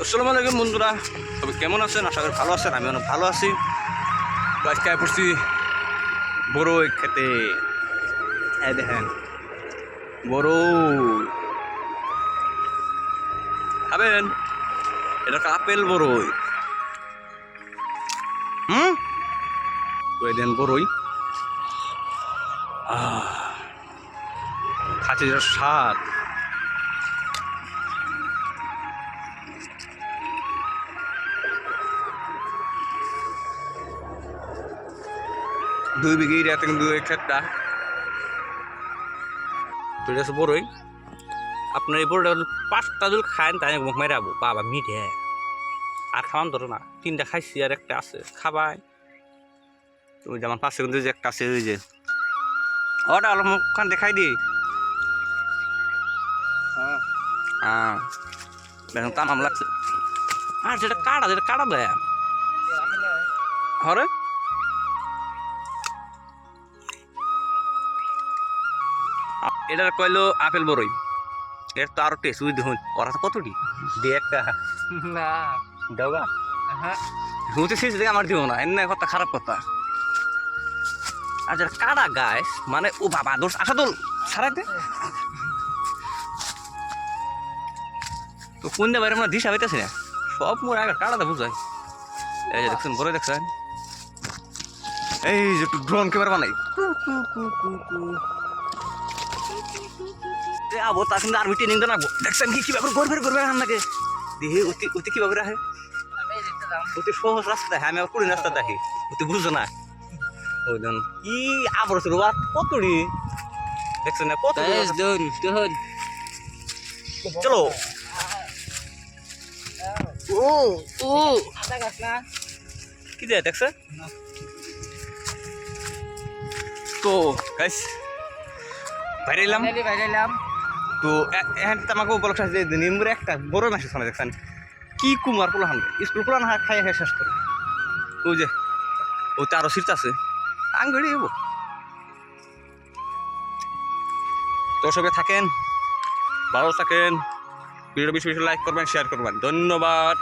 আসসালামু আলাইকুম বন্ধুরা, তবে কেমন আছেন? আশা করি ভালো আছেন। আমি অনেক ভালো আছি। তো আজকে পড়ছি বড়ই খেতে। এই দেখেন বড়ই খাবেন। এটা আপেল বড়ই। তো এই দেন বড়ই খাচ্ছে যেটা স্বাদ। দুই বিঘি এরিয়াতে কিন্তু এই ক্ষেতটা। তো এটা হচ্ছে বড়ই। আপনার এই বড়টা 5টা যদি খান তাই মুখ মেরে যাবো। বাবা মিঠে আর খাওয়ান ধরো না। 3টা খাইছি আর একটা আছে খাবাই। তুমি যেমন 5 সেকেন্ড যে একটা আছে ওই যে ওটা আলো মুখখান দেখাই দি। হ্যাঁ দেখুন তামাম লাগছে। আর যেটা কাটা দেয় হরে এটা কইলো আপেল বড়ই। এর তো আরো টেস্ট বুঝি দেখুন ওরা তো কতটি দিয়ে একটা না দেওয়া হ্যাঁ হুঁতে শেষ দেখে আমার দিব না এমনি কথা খারাপ কথা। আর যারা কাটা গাছ মানে ও বাবা দোষ আসা দোল ছাড়াইতে তো কোন বাইরে আমরা দিশা পাইতেছি না। সব মোর আগে কাটাতে বুঝাই। এই যে দেখছেন বড়ই দেখছেন। এই যে একটু ড্রোন ক্যামেরা বানাই আবো তা কিন্তু আর ট্রেনিং তো নাকবো। দেখছেন কি কিভাবে ঘুরবে আপনাকে দেখি অতি অতি কিভাবে রাখে। আমি দেখতেলাম অতি সহজ রাস্তা দেখে আমি আবার কঠিন রাস্তা দেখি অতি বুঝো না। ওই দেন কি আবর ছিল কতটি দেখছেন না কত চলো। ও ও আদা গাছ না কি যায় দেখছে তো গাইস বাইরে এলাম। বাইরেলাম তো এখন আমাকে উপলক্ষ আছে যে নিম্বুরে একটা বড় মাসের সামনে দেখছেন কি কুমার পোলাহান স্কুল পোলাহান খাই শেষ করে ওই যে ওতে আরো সিট আছে আঙ্গুড়ি যাবো। তো সবাই থাকেন ভালো থাকেন। ভিডিও বেশি বেশি লাইক করবেন শেয়ার করবেন। ধন্যবাদ।